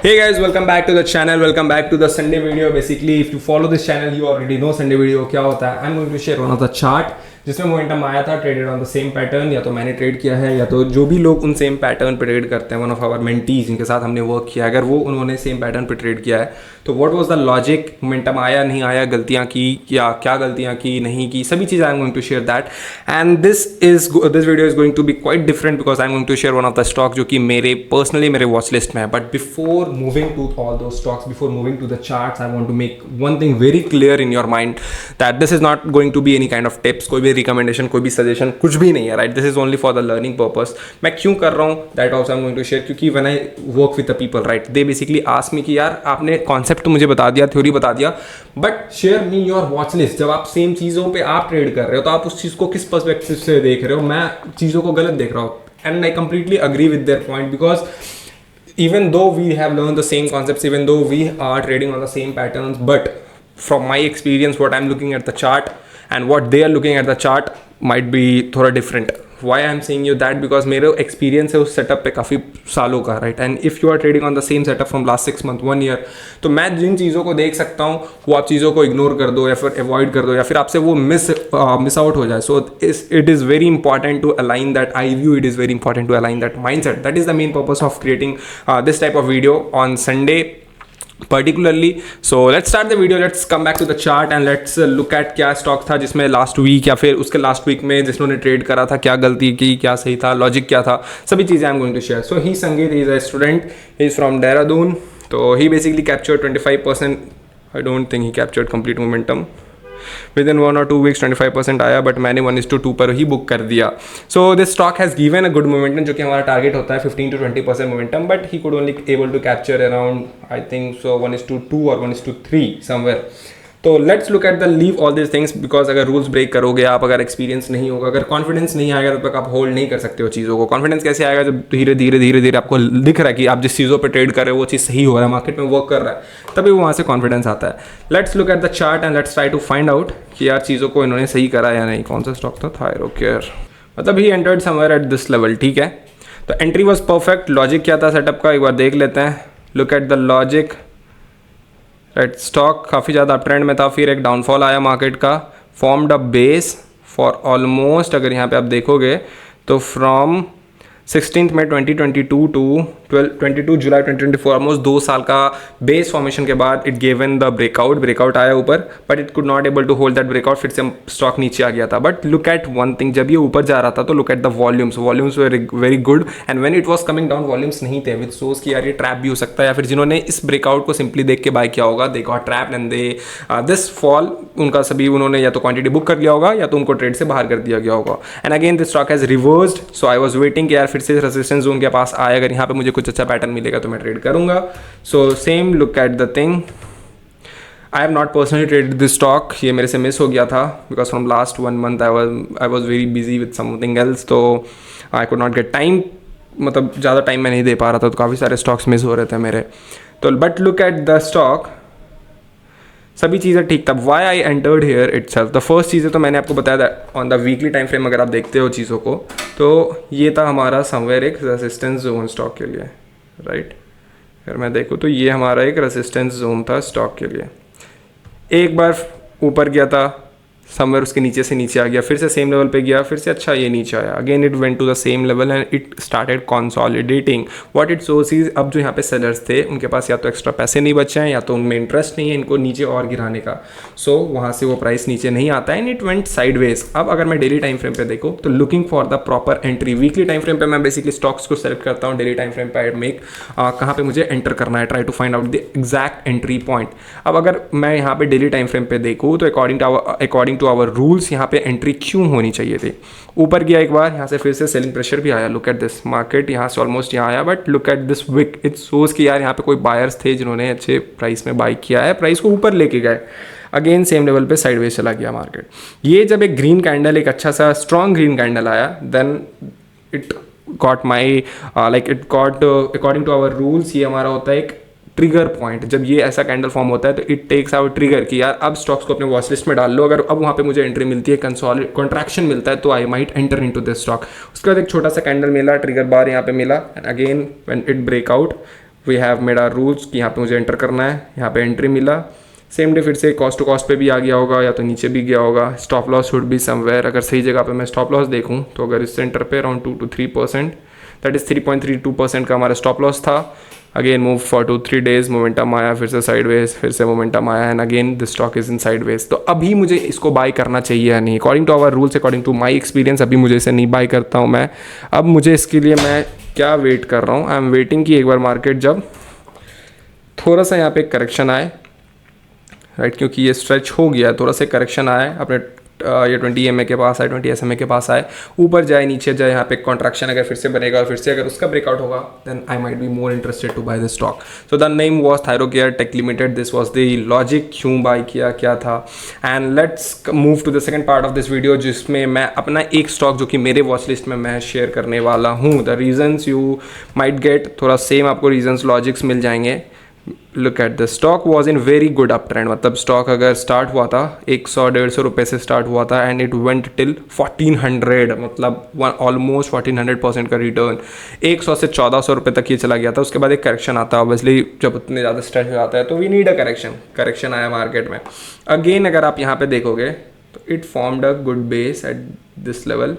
Hey guys, welcome back to the channel. Welcome back to the Sunday video. Basically, if you follow this channel, you already know Sunday video क्या होता है. I'm going to share one of the chart जिसमें momentum आया था, traded on the same pattern. या तो मैंने trade किया है या तो जो भी लोग उन सेम पैटर्न पे ट्रेड करते हैं, वन ऑफ आवर मेंटीज जिनके साथ हमने वर्क किया, अगर वो उन्होंने सेम पैटर्न पे ट्रेड किया है तो what was the logic, momentum आया नहीं आया, गलतियां की या क्या गलतियां की नहीं की, सभी चीज़ I am going to share that. And this video is going to be quite different because I am going to share one of the stock जो कि मेरे पर्सनली मेरे वॉच लिस्ट में है. But before moving to all those stocks, before moving to the charts, I want to make one thing very clear in your mind that this is not going to be any kind of tips, कोई भी recommendation, कोई भी suggestion, कुछ भी नहीं है. Right, this is only for the learning purpose. मैं क्यों कर रहा हूँ that also I am going to share, क्योंकि when I work with the people, right, they basically ask me कि यार आपने कॉन्सेप्ट तो मुझे बता दिया, थ्योरी बता दिया, but share me your watch list. जब आप सेम चीज़ों पे आप ट्रेड कर रहे हो तो आप उस चीज़ को किस पर्सपेक्टिव से देख रहे हो. मैं चीज़ों को गलत देख रहा हूँ and I completely agree with their point because even though we have learned the same concepts, even though we are trading on the same patterns, but from my experience what I'm looking at the chart and what they are looking at the chart might be थोड़ा different. Why I'm saying you that because मेरा experience है उस setup पे काफ़ी सालों का, right, and if you are trading on the same setup from last 6 months 1 year, तो मैं जिन चीज़ों को देख सकता हूँ वो आप चीज़ों को इग्नोर कर दो या फिर अवॉइड कर दो या फिर आपसे वो मिस आउट हो जाए. So it is very important to align that. I view it is very important to align that mindset. That is the main purpose of creating this type of video on Sunday particularly. So let's start the video, let's come back to the chart and let's look at क्या stock था जिसमें last week या फिर उसके last week में जिसने trade करा था, क्या गलती की, क्या सही था, लॉजिक क्या था, सभी चीज़ें I am going to share. So he Sangeet, he is a student, he is from Dehradun. तो he basically captured 25%. I don't think he captured complete momentum. Within 1 or 2 weeks 25% आया, बट मैंने 1:2 पर ही बुक कर दिया. So this stock has given a good momentum, जो कि हमारा target होता है 15 to 20% momentum, but he could only able to capture around I think so 1:2 और 1:3 समवेयर. तो let's look at the leave all this things because अगर rules break करोगे आप, अगर एक्सपीरियंस नहीं होगा, अगर कॉन्फिडेंस नहीं आएगा तब तक आप होल्ड नहीं कर सकते हो चीज़ों को. कॉन्फिडेंस कैसे आएगा जब धीरे धीरे आपको दिख रहा है कि आप जिस चीज़ों पे ट्रेड कर रहे हो वो चीज़ सही हो रहा है, मार्केट में वर्क कर रहा है, तभी वहाँ से कॉन्फिडेंस आता है. Let's look at the chart and let's try to find out कि यार चीज़ों को इन्होंने सही करा या नहीं. कौन सा स्टॉक था? थायरोकेयर. मतलब he entered somewhere eight this level. ठीक है, तो एंट्री वॉज परफेक्ट. लॉजिक क्या था सेटअप का, एक बार देख लेते हैं. Look at the logic. Right, stock काफ़ी ज़्यादा अप ट्रेंड में था, फिर एक डाउनफॉल आया मार्केट का, formed a base for almost, अगर यहाँ पे आप देखोगे तो from 16 May 2022 to 22 July 2024, almost 2 साल का बेस फॉर्मेशन के बाद इट गिवन द ब्रेकआउट आया ऊपर, but it could not able to hold that breakout. फिर से स्टॉक नीचे आ गया था. But look at one thing, जब ये ऊपर जा रहा था तो look at the volumes very good, and when it was coming down volumes नहीं थे, विच सोज कि यार ये ट्रैप भी हो सकता है, या फिर जिन्होंने इस ब्रेकआउट को सिंपली देख के बाय किया होगा, they got trapped and they this fall, उनका सभी उन्होंने या तो क्वांटिटी बुक कर लिया होगा या तो उनको ट्रेड से बाहर कर दिया गया होगा. And again this stock has reversed. So I was waiting कि यार फिर से रेजिस्टेंस जोन के पास आए, अगर यहाँ पे मुझे कुछ अच्छा पैटर्न मिलेगा तो मैं ट्रेड करूंगा. So same look at the thing. I have not personally traded this stock, ये मेरे से मिस हो गया था because from last 1 month I was very busy with something else, तो I could not get time, मतलब ज़्यादा टाइम मैं नहीं दे पा रहा था, तो काफ़ी सारे स्टॉक्स मिस हो रहे थे मेरे. तो but look at the stock, सभी चीज़ें ठीक था. Why I entered here itself, the first चीज़ें तो मैंने आपको बताया on the weekly time frame. अगर आप देखते हो चीज़ों को तो ये था हमारा समवेयर एक रेजिस्टेंस जोन स्टॉक के लिए. राइट, अगर मैं देखूँ तो ये हमारा एक रेजिस्टेंस जोन था स्टॉक के लिए. एक बार ऊपर गया था समवेयर, उसके नीचे से नीचे आ गया, फिर से सेम लेवल पे गया, फिर से अच्छा ये नीचे आया, again it went to the same level and it started consolidating. What it shows is, अब जो यहाँ पे सेलर्स थे उनके पास या तो एक्स्ट्रा पैसे नहीं बचे हैं या तो उनमें इंटरेस्ट नहीं है इनको नीचे और गिराने का. सो वहाँ से वो प्राइस नीचे नहीं आता है एंड इट वेंट साइडवेज. अब अगर मैं डेली टाइम फ्रेम पे देखूँ तो looking for the proper entry. Weekly time frame पे मैं बेसिकली स्टॉक्स को सेलेक्ट करता हूँ, डेली टाइम फ्रेम पे आई मेक कहाँ पे मुझे एंटर करना है, try to find out the exact entry point. अब अगर मैं यहाँ पे डेली टाइम फ्रेम पे देखूँ तो अकॉर्डिंग टू आवर रूल्स यहाँ पे एंट्री क्यों होनी चाहिए थी. ऊपर गया एक बार, यहाँ से फिर से सेलिंग प्रेशर भी आया. लुक एट दिस मार्केट, यहाँ से ऑलमोस्ट यहाँ आया, but look at this wick, it shows कि यार यहाँ पे कोई बायर्स थे जिन्होंने अच्छे प्राइस में बाई किया है, प्राइस को ऊपर लेके गए. अगेन सेम लेवल पे साइडवेज चला गया मार्केट. ये जब एक ग्रीन कैंडल, एक अच्छा सा स्ट्रॉन्ग ग्रीन कैंडल आया, then it got my like it got according to our rules, ये हमारा होता है एक ट्रिगर पॉइंट. जब ये ऐसा कैंडल फॉर्म होता है तो इट टेक्स आवर ट्रिगर कि यार अब स्टॉक्स को अपने वॉच लिस्ट में डाल लो. अगर अब वहाँ पे मुझे एंट्री मिलती है, कॉन्ट्रैक्शन मिलता है, तो I might enter into this stock. उसके बाद एक छोटा सा कैंडल मिला, ट्रिगर बार यहाँ पे मिला, and again when it break out we have made our rules कि यहाँ पे मुझे एंटर करना है, यहाँ पे एंट्री मिला, सेम डे फिर से कॉस्ट टू कॉस्ट पे भी आ गया होगा या तो नीचे भी गया होगा। Stop loss should be somewhere, अगर सही जगह पे मैं स्टॉप लॉस देखूँ तो अगर इस सेंटर पे अराउंड 2 to 3%, दैट इज 3.32% का हमारा स्टॉप लॉस था। Again move for 2-3 days, momentum आया, फिर से साइडवेज, फिर से मोमेंटम आया and again the stock is in sideways. तो अभी मुझे इसको बाय करना चाहिए या नहीं, according to our rules, according to my experience अभी मुझे इसे नहीं बाय करता हूँ मैं। अब मुझे इसके लिए मैं क्या वेट कर रहा हूँ, आई एम वेटिंग कि एक बार मार्केट जब थोड़ा सा यहाँ पे करेक्शन आए, राइट, क्योंकि ये स्ट्रेच हो गया, थोड़ा सा करेक्शन आया अपने ये 20 EMA के पास आए, 20 SMA के पास आए, ऊपर जाए नीचे जाए, यहाँ पे कॉन्ट्रैक्शन अगर फिर से बनेगा और फिर से अगर उसका ब्रेकआउट होगा then I might be more interested to buy the stock. So the name was Thyrocare tech limited, this was the logic क्यों बाय किया क्या था। And let's move to the second part of this video, जिसमें मैं अपना एक stock जो कि मेरे वॉच लिस्ट में मैं शेयर करने वाला हूँ। The reasons you might get, थोड़ा सेम आपको रीजंस लॉजिक्स मिल जाएंगे। Look at the stock was in very good up trend, मतलब स्टॉक अगर स्टार्ट हुआ था 100-150 रुपये से स्टार्ट हुआ था एंड इट वेंट टिल 1400, मतलब ऑलमोस्ट 1400% का रिटर्न, 100 से 1400 रुपये तक ये चला गया था। उसके बाद एक करेक्शन आता है, ऑब्वियसली जब उतने ज़्यादा स्ट्रेच हो जाता है तो वी नीड अ करेक्शन आया मार्केट में। अगेन अगर आप यहाँ पे देखोगे तो it formed a good base eight this level,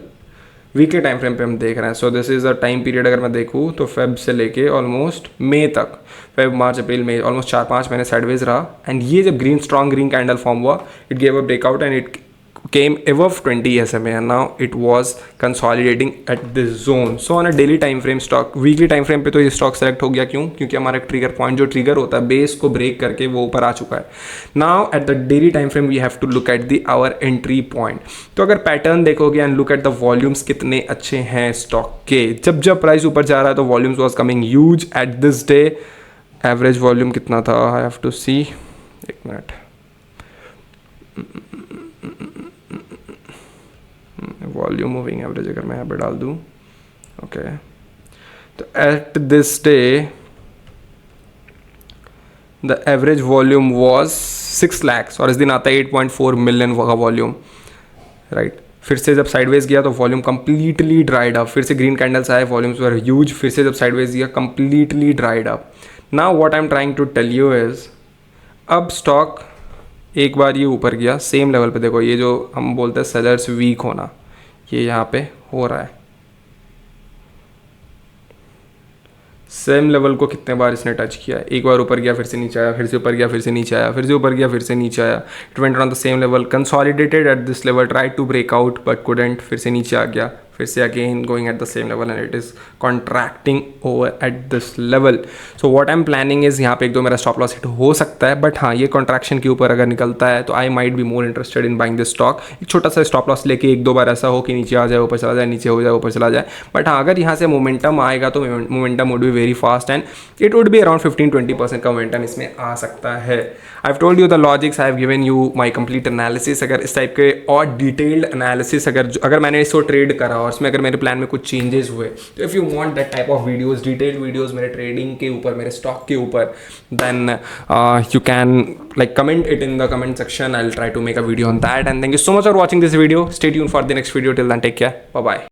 weekly time frame पे हम देख रहे हैं। So this is a time period, अगर मैं देखूँ तो फेब से लेके ऑलमोस्ट मई तक, फेब मार्च अप्रैल मई, ऑलमोस्ट 4-5 महीने साइडवेज रहा। एंड ये जब स्ट्रॉन्ग ग्रीन कैंडल फॉर्म हुआ, it gave a breakout and it came above 20 SMA and now it was consolidating at this zone. So on a daily time frame stock, weekly time frame पे तो ये stock select हो गया, क्यों? क्योंकि हमारा trigger point जो trigger होता है बेस को ब्रेक करके वो ऊपर आ चुका है। Now at the daily time frame we have to look at the our entry point. तो अगर पैटर्न देखोगे and look at the volumes कितने अच्छे हैं स्टॉक के, जब जब प्राइस ऊपर जा रहा है तो volumes was coming huge at this day. Average volume कितना था, आई हैव टू सी, एक मिनट, वॉल्यूम मूविंग एवरेज अगर मैं यहाँ पे डाल दूँ, ओके, तो at this day the average volume was 6 lakhs और इस दिन आता है 8.4 मिलियन का वॉल्यूम, राइट। फिर से जब साइडवेज गया तो वॉल्यूम कंप्लीटली ड्राइड अप, फिर से ग्रीन कैंडल्स आए, वॉल्यूम्स वर ह्यूज, फिर से जब साइडवेज गया completely dried up. Now what I am trying to tell you is, अब स्टॉक एक बार ये ऊपर गया सेम लेवल पे, देखो ये जो हम बोलते हैं सेलर्स वीक होना, ये यहाँ पे हो रहा है। सेम लेवल को कितने बार इसने टच किया, एक बार ऊपर गया फिर से नीचे आया, फिर से ऊपर गया फिर से नीचे आया, फिर से ऊपर गया फिर से नीचे आया। It went on the same level, consolidated at this level, tried to break out but couldn't, फिर से नीचे आ गया, फिर से again going at the same level and it is contracting over at this level. So what I am planning is, यहाँ पे एक दो मेरा स्टॉप लॉस हिट हो सकता है, बट हाँ ये कॉन्ट्रैक्शन के ऊपर अगर निकलता है तो आई might be more interested in buying this stock. एक छोटा सा स्टॉप लॉस लेके एक दो बार ऐसा हो कि नीचे आ जाए ऊपर चला जाए, नीचे हो जाए ऊपर चला जाए, बट हाँ अगर यहाँ से मोमेंटम आएगा तो momentum would be very fast and it would be around 15-20% का मोमेंटम इसमें आ सकता है। I have told you the logics, I have given you my complete analysis. अगर इस टाइप के और डिटेल्ड एनालिसिस अगर मैंने इसको ट्रेड करा और उसमें अगर मेरे प्लान में कुछ चेंजेस हुए, तो if you want that type of videos, detailed videos मेरे ट्रेडिंग के ऊपर, मेरे स्टॉक के ऊपर, then you can like comment it in the comment section. I'll try to make a video on that, and thank you so much for watching this video. Stay tuned for the next video. Till then, take care, bye bye.